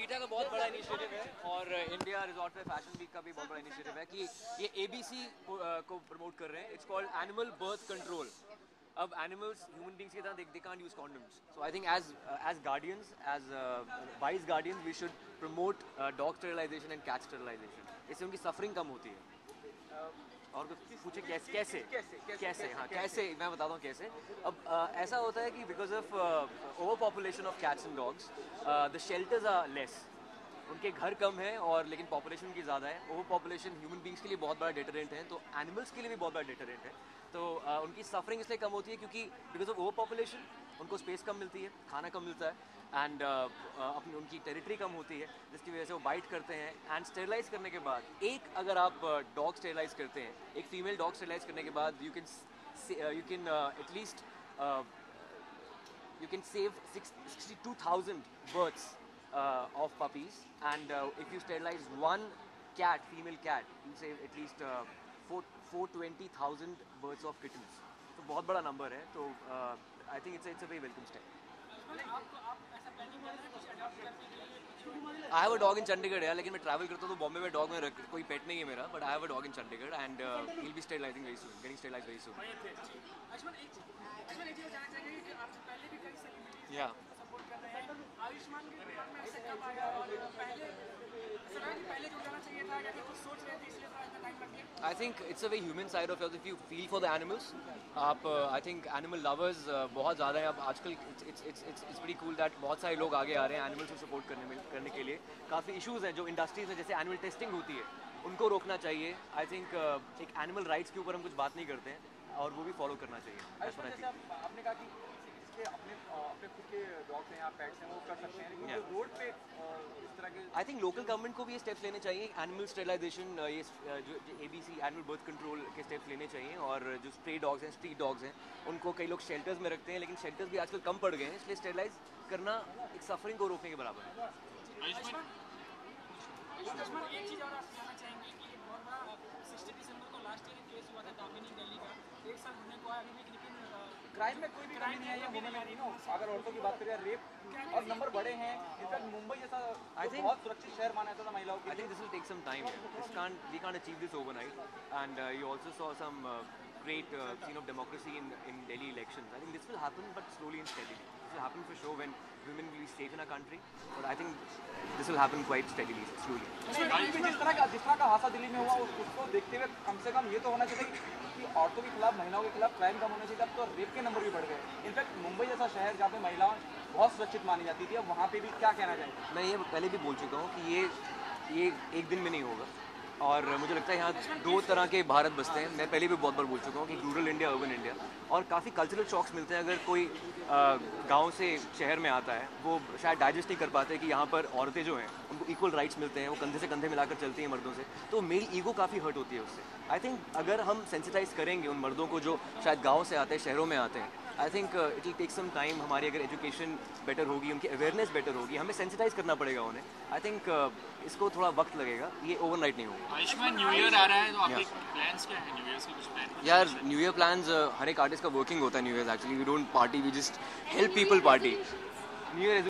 PETA का बहुत बड़ा इनिशिएटिव है और इंडिया रिजॉर्ट पे फैशन वीक का भी बहुत बड़ा इनिशिएटिव है कि ये ABC को प्रमोट कर रहे हैं. It's called animal birth control. अब एनिमल्स ह्यूमन बींग्स की तरह they can't use condoms. So I think as guardians, as wise guardians, we should promote dog sterilisation and cat sterilisation. इससे उनकी सफरिंग कम होती है. और कुछ पूछे कैसे हाँ कैसे मैं बताता हूँ कैसे. अब ऐसा होता है कि because of overpopulation of cats and dogs the shelters are less. उनके घर कम है और लेकिन पॉपुलेशन उनकी ज़्यादा है. ओवर पॉपुलेशन ह्यूमन बींग्स के लिए बहुत बड़ा डेटरेंट है, तो एनिमल्स के लिए भी बहुत बड़ा डेटरेंट है. तो उनकी सफरिंग इसलिए कम होती है क्योंकि बिकॉज ऑफ ओवर पॉपुलेशन उनको स्पेस कम मिलती है, खाना कम मिलता है एंड अपनी उनकी टेरिटरी कम होती है, जिसकी वजह से वो बाइट करते हैं. एंड स्टेरिलाइज करने के बाद अगर आप डॉग स्टेरिलाइज करते हैं, एक फीमेल डॉग स्टेरिलाइज करने के बाद you can at least you can save 62,000 births of puppies, and if you sterilize one female cat, you save at least 420,000 births of kittens. तो बहुत बड़ा नंबर है. तो I think it's a very welcome step. I have a dog in Chandigarh यार, लेकिन मैं travel करता हूँ तो बॉम्बे में डॉग में कोई पेट नहीं है मेरा, but I have a dog in Chandigarh and he'll be sterilizing very soon, getting sterilized very soon. Yeah. Ayushman के परिवार में ऐसे कब आया और पहले जुड़ जाना चाहिए था या फिर कुछ सोच रहे थे इसलिए थोड़ा इतना टाइम लग गया? I think it's a very human side of it. If you feel for the animals, आप I think animal lovers बहुत ज़्यादा हैं अब आजकल. It's pretty cool that बहुत सारे लोग आगे आ रहे हैं एनिमल्स को सपोर्ट करने के लिए. काफ़ी इश्यूज हैं जो इंडस्ट्रीज में, जैसे एनिमल टेस्टिंग होती है, उनको रोकना चाहिए. आई थिंक एक एनिमल राइट्स के ऊपर हम कुछ बात नहीं करते हैं और वो भी फॉलो करना चाहिए. आपने कहा कि अपने खुद के डॉग्स हैं या पेट्स हैं वो कर सकते हैं, लेकिन रोड पे इस तरह के आई थिंक लोकल गवर्नमेंट को भी ये स्टेप्स लेने चाहिए. एनिमल स्टेरिलाइजेशन, ये जो ABC एनिमल बर्थ कंट्रोल के स्टेप्स लेने चाहिए. और जो स्ट्रे डॉग्स हैं, स्ट्रीट डॉग्स हैं, उनको कई लोग शेल्टर्स में रखते हैं, लेकिन शेल्टर्स भी आजकल कम पड़ गए हैं, इसलिए स्टेरिलाइज करना एक सफरिंग को रोकने के बराबर है. एक चीज़ और आप जानना चाहेंगे कि बहुत बड़ा 60 दिसंबर को लास्ट ईयर केस हुआ था दामिनी दिल्ली का, 1 साल होने को आया अभी भी, लेकिन क्राइम में कोई भी कमी नहीं है. ये वुमेन में नहीं नो, अगर औरतों की बात करें, रेप और नंबर बढ़े हैं. इनफैक्ट मुंबई जैसा बहुत सुरक्षित शहर माना जाता था महिलाओं के लिए. I think this will take some time. We can't achieve this overnight and you also saw some great scene of democracy in Delhi elections. I think this will happen, but slowly and steadily. This will happen for sure when women will be safe in our country. But I think this will happen quite steadily, slowly. जिस तरह का हादसा दिल्ली में हुआ, उसको देखते हुए कम से कम ये तो होना चाहिए कि औरतों के खिलाफ, महिलाओं के खिलाफ क्राइम कम होना चाहिए. अब तो रेप के नंबर भी बढ़ गए. इनफैक्ट मुंबई जैसा शहर जहाँ पे महिलाएं बहुत सुरक्षित मानी जाती थी, अब वहाँ पे भी क्या कहना चाहिए? मैं ये पहले भी बोल चुका हूँ कि ये एक दिन में नहीं होगा. और मुझे लगता है यहाँ 2 तरह के भारत बसते हैं. मैं पहले भी बहुत बार बोल चुका हूँ कि रूरल इंडिया, अर्बन इंडिया, और काफ़ी कल्चरल शॉक्स मिलते हैं. अगर कोई गांव से शहर में आता है, वो शायद डाइजेस्ट नहीं कर पाते कि यहाँ पर औरतें जो हैं उनको इक्वल राइट्स मिलते हैं, वो कंधे से कंधे मिलाकर चलती हैं मर्दों से. तो मेरी ईगो काफ़ी हर्ट होती है उससे. आई थिंक अगर हम सेंसिटाइज करेंगे उन मर्दों को जो शायद गाँव से आते हैं, शहरों में आते हैं, I think it will take some time. हमारी अगर एजुकेशन बेटर होगी, उनकी अवेयरनेस बेटर होगी, हमें सेंसिटाइज करना पड़ेगा उन्हें. आई थिंक इसको थोड़ा वक्त लगेगा, ये ओवरनाइट नहीं होगा. आयुष्मान, न्यू ईयर आ रहा है, तो आपके प्लान्स क्या हैं? न्यू ईयर के कुछ प्लान? यार, न्यू ईयर प्लान्स हर एक आर्टिस्ट का वर्किंग होता है. New year actually we don't party, we just help people party. New year